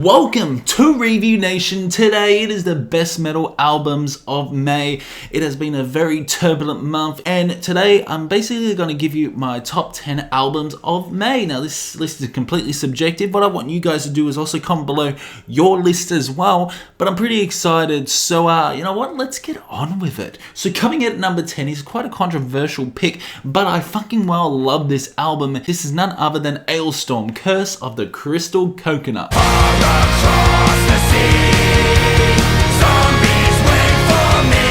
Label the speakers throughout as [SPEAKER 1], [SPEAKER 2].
[SPEAKER 1] Welcome to Review Nation. Today it is the best metal albums of May. It has been a very turbulent month, and today I'm basically going to give you my top 10 albums of May. Now this list is completely subjective. What I want you guys to do is also comment below your list as well, but I'm pretty excited, so you know what, let's get on with it. So coming in at number 10 is quite a controversial pick, but I fucking well love this album. This is none other than Alestorm, Curse of the Crystal Coconut.
[SPEAKER 2] Across the sea, zombies wait for me,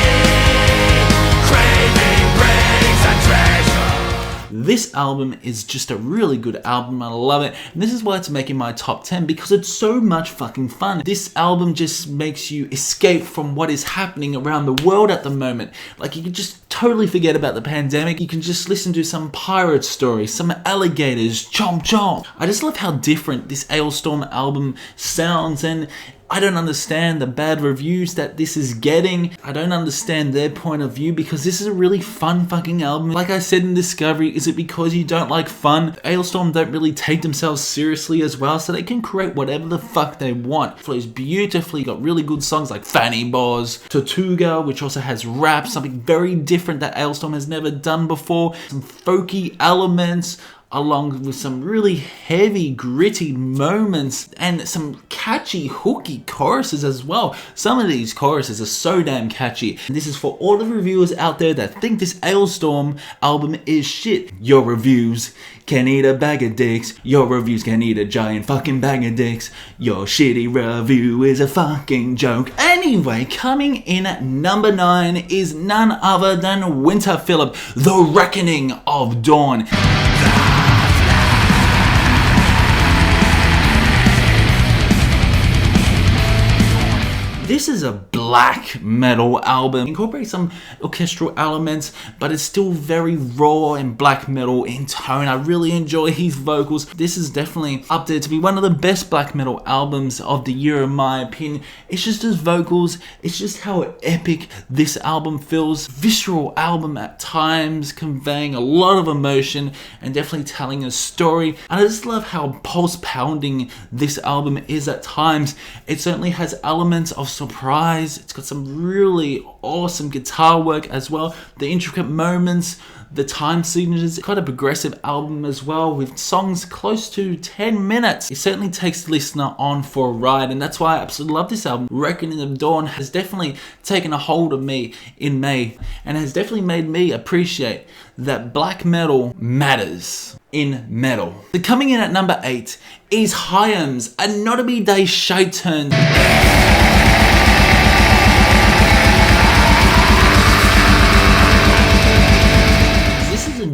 [SPEAKER 2] craving brings a treasure.
[SPEAKER 1] This album is just a really good album. I love it. And this is why it's making my top 10, because it's so much fucking fun. This album just makes you escape from what is happening around the world at the moment. Like, you can just totally forget about the pandemic. You can just listen to some pirate stories, some alligators, chomp chomp. I just love how different this Alestorm album sounds, and I don't understand the bad reviews that this is getting. I don't understand their point of view, because this is a really fun fucking album. Like I said in Discovery, is it because you don't like fun? Alestorm don't really take themselves seriously as well, so they can create whatever the fuck they want. It flows beautifully, got really good songs like Fanny Boz, Tortuga, which also has rap, something very different that Alestorm has never done before, some folky elements, along with some really heavy, gritty moments and some catchy, hooky choruses as well. Some of these choruses are so damn catchy. And this is for all the reviewers out there that think this Alestorm album is shit. Your reviews can eat a bag of dicks. Your reviews can eat a giant fucking bag of dicks. Your shitty review is a fucking joke. Anyway, coming in at number 9 is none other than Winter Phillip, The Reckoning of Dawn. This is a black metal album. It incorporates some orchestral elements, but it's still very raw and black metal in tone. I really enjoy his vocals. This is definitely up there to be one of the best black metal albums of the year, in my opinion. It's just his vocals, it's just how epic this album feels. Visceral album at times, conveying a lot of emotion and definitely telling a story. And I just love how pulse pounding this album is at times. It certainly has elements of surprise. It's got some really awesome guitar work as well. The intricate moments, the time signatures. It's quite a progressive album as well, with songs close to 10 minutes. It certainly takes the listener on for a ride, and that's why I absolutely love this album. Reckoning of Dawn has definitely taken a hold of me in May, and has definitely made me appreciate that black metal matters in metal. So coming in at number 8 is Hyams, A Notable Day Shite Turn.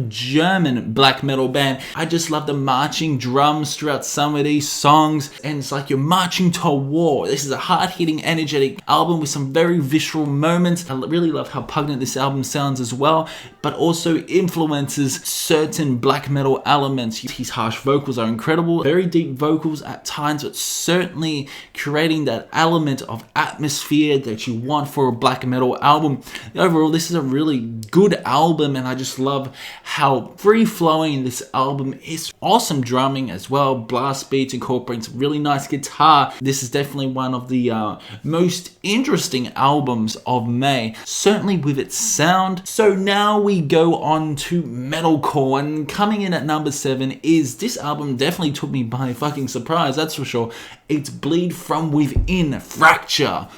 [SPEAKER 1] German black metal band. I just love the marching drums throughout some of these songs, and it's like you're marching to a war. This is a hard-hitting, energetic album with some very visceral moments. I really love how pungent this album sounds as well, but also influences certain black metal elements. His harsh vocals are incredible, very deep vocals at times, but certainly creating that element of atmosphere that you want for a black metal album. Overall, this is a really good album, and I just love how free-flowing this album is. Awesome drumming as well, blast beats, incorporating some really nice guitar. This is definitely one of the most interesting albums of May, certainly with its sound. So now we go on to metalcore, and coming in at number 7 is this album definitely took me by fucking surprise, that's for sure. It's Bleed From Within, Fracture.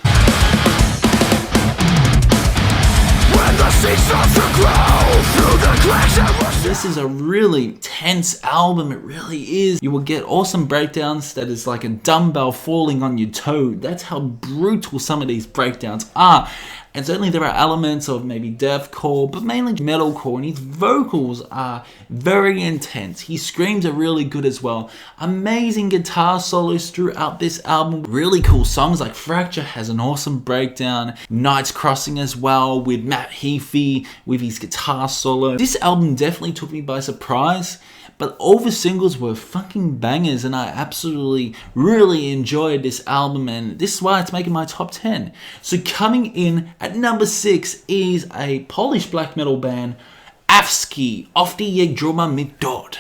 [SPEAKER 1] This is a really tense album, it really is. You will get awesome breakdowns that is like a dumbbell falling on your toe. That's how brutal some of these breakdowns are. And certainly there are elements of maybe deathcore, but mainly metalcore, and his vocals are very intense. His screams are really good as well. Amazing guitar solos throughout this album. Really cool songs like Fracture has an awesome breakdown. Nights Crossing as well, with Matt Heafy with his guitar solo. This album definitely took me by surprise, but all the singles were fucking bangers, and I absolutely really enjoyed this album, and this is why it's making my top 10. So coming in at number 6 is a Polish black metal band, Awski, Ofty Jedroma MCDOT.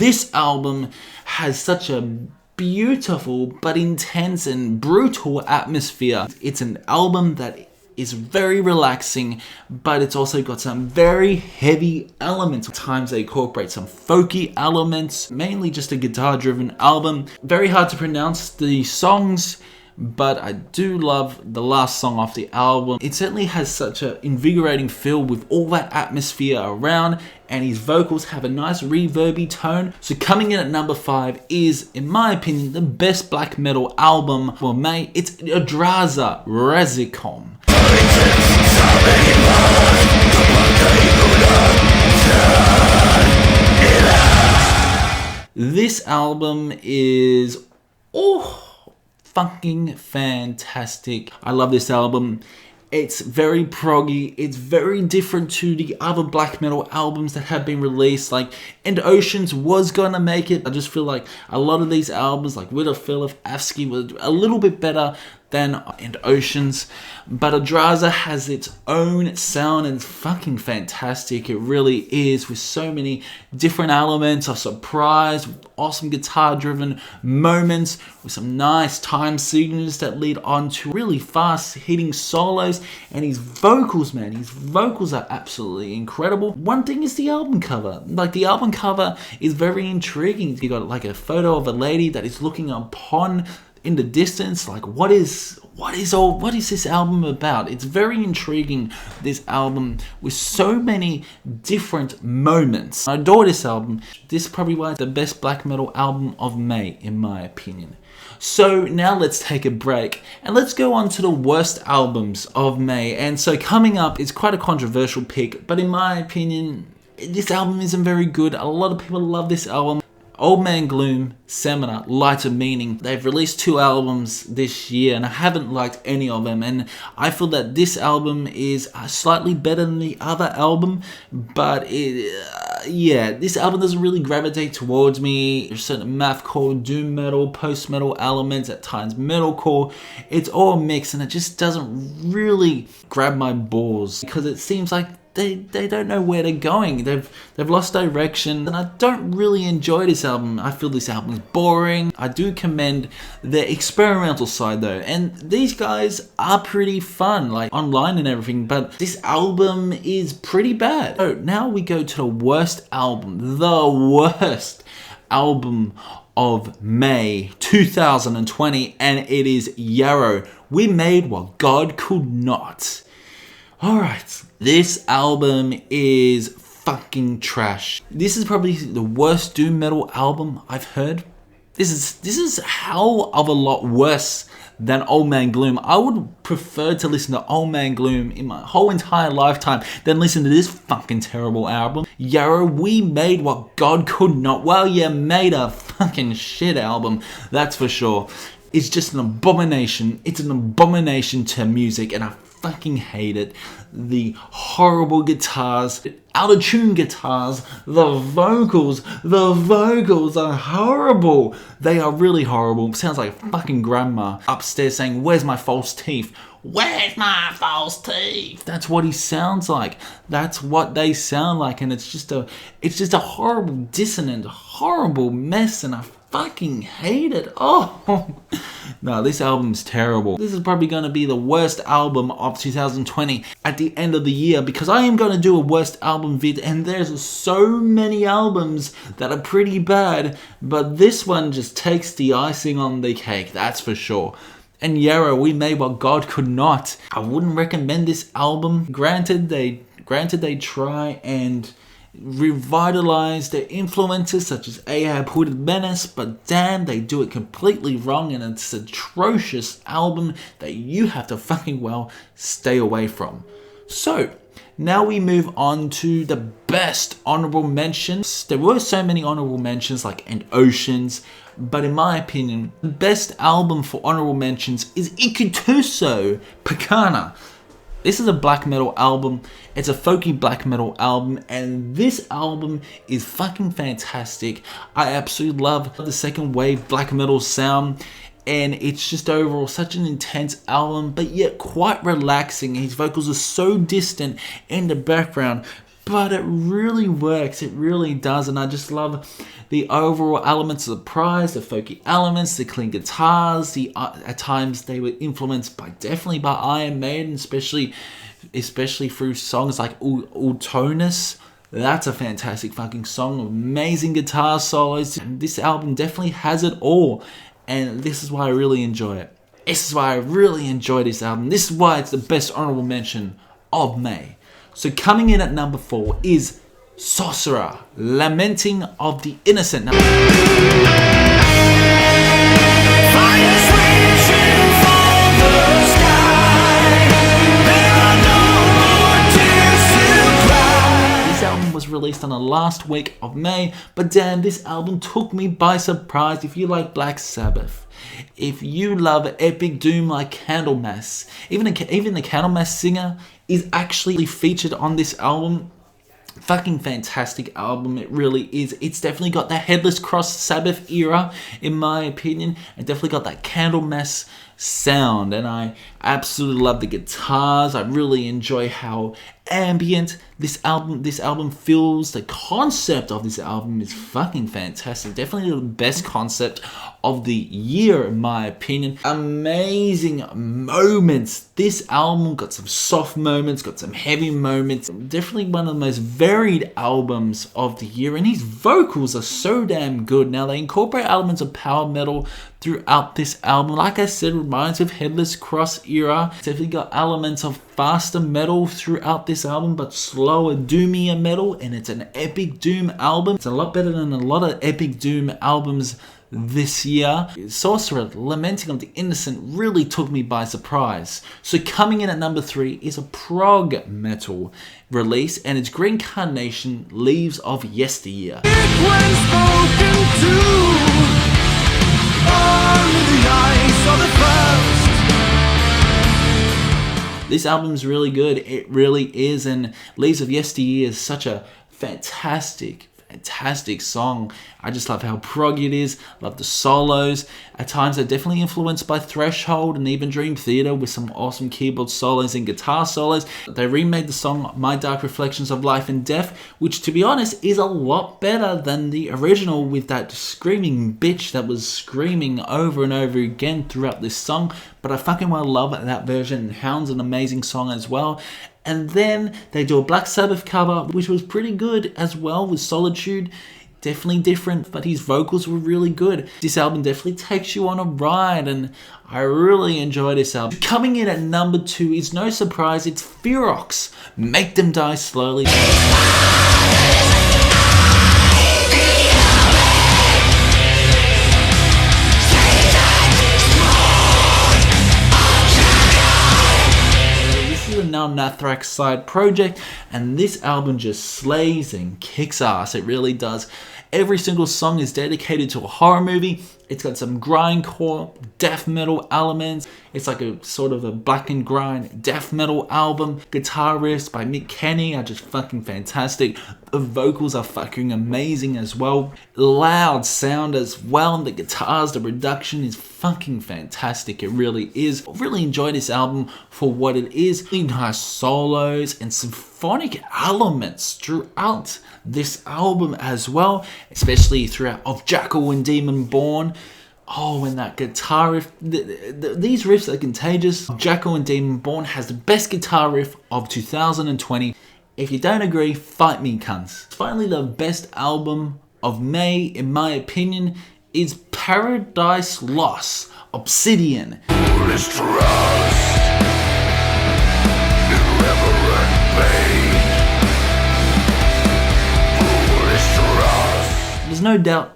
[SPEAKER 1] This album has such a beautiful but intense and brutal atmosphere. It's an album that is very relaxing, but it's also got some very heavy elements. At times they incorporate some folky elements, mainly just a guitar driven album. Very hard to pronounce the songs, but I do love the last song off the album. It certainly has such an invigorating feel with all that atmosphere around, and his vocals have a nice reverby tone. So coming in at number 5 is, in my opinion, the best black metal album for May. It's DRAZI. This album is fucking fantastic. I love this album. It's very proggy. It's very different to the other black metal albums that have been released. Like, End Oceans was gonna make it. I just feel like a lot of these albums, like Widow Philip, Afsky, were a little bit better than End Oceans. But DRAZI has its own sound and it's fucking fantastic. It really is, with so many different elements of surprise, with awesome guitar driven moments, with some nice time signatures that lead on to really fast hitting solos. And his vocals, man, his vocals are absolutely incredible. One thing is the album cover. Like, the album cover is very intriguing. You got like a photo of a lady that is looking upon in the distance. Like, what is this album about? It's very intriguing, this album, with so many different moments. I adore this album. This is probably why it's the best black metal album of May, in my opinion. So now let's take a break and let's go on to the worst albums of May. And so coming up is quite a controversial pick, but in my opinion, this album isn't very good. A lot of people love this album. Old Man Gloom, Seminar, Light of Meaning. They've released 2 albums this year and I haven't liked any of them, and I feel that this album is slightly better than the other album, but this album doesn't really gravitate towards me. There's certain mathcore, doom metal, post-metal elements, at times metalcore. It's all mixed and it just doesn't really grab my balls because it seems like they don't know where they're going. They've lost direction, and I don't really enjoy this album. I feel this album is boring. I do commend the experimental side though, and these guys are pretty fun, like online and everything, but this album is pretty bad. So now we go to the worst album, the worst album of May 2020, and it is Yarrow. We made what God could not. Alright, this album is fucking trash. This is probably the worst doom metal album I've heard. This is a hell of a lot worse than Old Man Gloom. I would prefer to listen to Old Man Gloom in my whole entire lifetime than listen to this fucking terrible album. Yarrow, we made what God could not. Well, you made a fucking shit album, that's for sure. It's just an abomination. It's an abomination to music, and I fucking hate it. The horrible guitars, out of tune guitars, the vocals are horrible. They are really horrible. It sounds like a fucking grandma upstairs saying, "Where's my false teeth? Where's my false teeth?" That's what he sounds like. That's what they sound like, and it's just a horrible, dissonant, horrible mess, and I fucking hate it. Oh no, this album's terrible. This is probably going to be the worst album of 2020 at the end of the year, because I am going to do a worst album vid, and there's so many albums that are pretty bad, but this one just takes the icing on the cake, that's for sure. And Yarrow, we made what God could not. I wouldn't recommend this album. Granted they try and revitalize their influences such as Ahab, Hooded Menace, but damn, they do it completely wrong, and it's an atrocious album that you have to fucking well stay away from. So now we move on to the best honorable mentions. There were so many honorable mentions like End Oceans, but in my opinion, the best album for honorable mentions is Ikutuso Pekana. This is a black metal album. It's a folky black metal album, and this album is fucking fantastic. I absolutely love the second wave black metal sound, and it's just overall such an intense album, but yet quite relaxing. His vocals are so distant in the background, but it really works. It really does, and I just love the overall elements of the prize, the folky elements, the clean guitars. At times they were influenced definitely by Iron Maiden, especially through songs like Ultonus. That's a fantastic fucking song. Amazing guitar solos. And this album definitely has it all. And this is why I really enjoy it. This is why I really enjoy this album. This is why it's the best honorable mention of May. So coming in at number 4 is Sorcerer, Lamenting of the Innocent.
[SPEAKER 2] Fire switching from the sky. There are no more tears to cry.
[SPEAKER 1] This album was released on the last week of May, but damn, this album took me by surprise. If you like Black Sabbath, if you love epic doom like Candlemass, even the Candlemass singer is actually featured on this album. Fucking fantastic album, it really is. It's definitely got the Headless Cross Sabbath era, in my opinion. It definitely got that Candlemass sound, and I absolutely love the guitars. I really enjoy how ambient this album feels. The concept of this album is fucking fantastic. Definitely the best concept of the year, in my opinion. Amazing moments. This album got some soft moments, got some heavy moments. Definitely one of the most varied albums of the year, and his vocals are so damn good. Now, they incorporate elements of power metal throughout this album. Like I said, reminds me of Headless Cross era. It's definitely got elements of faster metal throughout this album, but slower, doomier metal, and it's an epic doom album. It's a lot better than a lot of epic doom albums this year. Sorcerer, Lamenting of the Innocent, really took me by surprise. So coming in at number 3 is a prog metal release, and it's Green Carnation, Leaves of Yesteryear.
[SPEAKER 2] When spoken to on the ice of the first.
[SPEAKER 1] This album's really good. It really is, and Leaves of Yesteryear is such a fantastic song. I just love how prog it is. Love the solos. At times they're definitely influenced by Threshold and even Dream Theater with some awesome keyboard solos and guitar solos. They remade the song My Dark Reflections of Life and Death, which to be honest is a lot better than the original, with that screaming bitch that was screaming over and over again throughout this song. But I fucking well love that version. Hound's an amazing song as well. And then they do a Black Sabbath cover, which was pretty good as well, with Solitude. Definitely different, but his vocals were really good. This album definitely takes you on a ride, and I really enjoy this album. Coming in at number 2 is no surprise, it's Ferox, Make Them Die Slowly. Now Nathrak's side project, and this album just slays and kicks ass. It really does. Every single song is dedicated to a horror movie. It's got some grindcore, death metal elements. It's like a sort of a black and grind death metal album. Guitar riffs by Mick Kenny are just fucking fantastic. The vocals are fucking amazing as well. Loud sound as well. The guitars, the production is fucking fantastic. It really is. I really enjoy this album for what it is. Really nice solos and symphonic elements throughout this album as well, especially throughout Of Jackal and Demon Born. Oh, and that guitar riff. These riffs are contagious. Jackal and Demon Born has the best guitar riff of 2020. If you don't agree, fight me, cunts. Finally, the best album of May, in my opinion, is Paradise Lost, Obsidian.
[SPEAKER 2] Foolish trust, irreverent pain. Foolish trust.
[SPEAKER 1] There's no doubt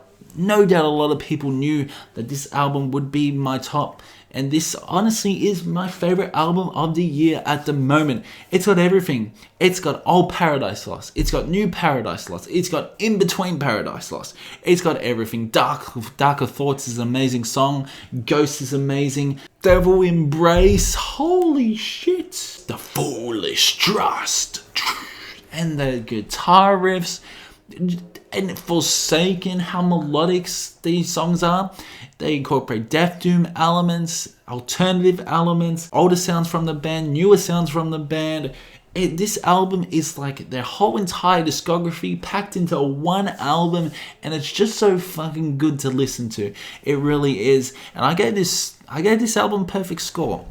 [SPEAKER 1] a lot of people knew that this album would be my top, and this honestly is my favorite album of the year at the moment. It's got everything. It's got old Paradise Lost. It's got new Paradise Lost. It's got in between Paradise Lost. It's got everything. Darker Thoughts is an amazing song. Ghost is amazing. Devil Embrace. Holy shit. The Foolish Trust. And the guitar riffs. And Forsaken, how melodic these songs are. They incorporate death doom elements, alternative elements, older sounds from the band, newer sounds from the band. This album is like their whole entire discography packed into one album, and it's just so fucking good to listen to. It really is. And I gave this album a perfect score.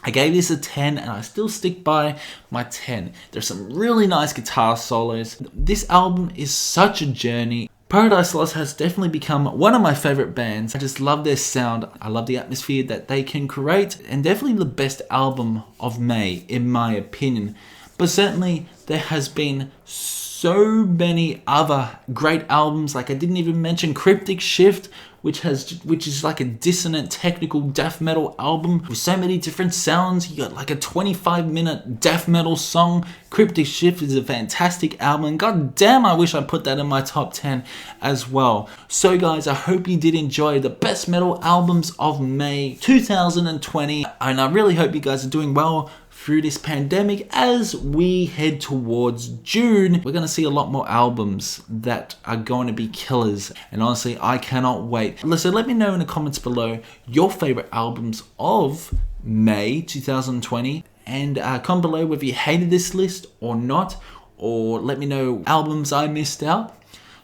[SPEAKER 1] I gave this a 10, and I still stick by my 10. There's some really nice guitar solos. This album is such a journey. Paradise Lost has definitely become one of my favorite bands. I just love their sound. I love the atmosphere that they can create, and definitely the best album of May, in my opinion. But certainly there has been so many other great albums. Like I didn't even mention Cryptic Shift, which is like a dissonant technical death metal album with so many different sounds. You got like a 25-minute death metal song. Cryptic Shift is a fantastic album. God damn, I wish I put that in my top 10 as well. So guys, I hope you did enjoy the best metal albums of May 2020, and I really hope you guys are doing well through this pandemic. As we head towards June, we're going to see a lot more albums that are going to be killers, and honestly, I cannot wait. So let me know in the comments below your favorite albums of May 2020, and comment below whether you hated this list or not, or let me know albums I missed out.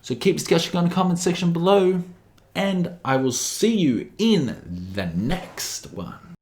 [SPEAKER 1] So keep discussing on the comment section below, and I will see you in the next one.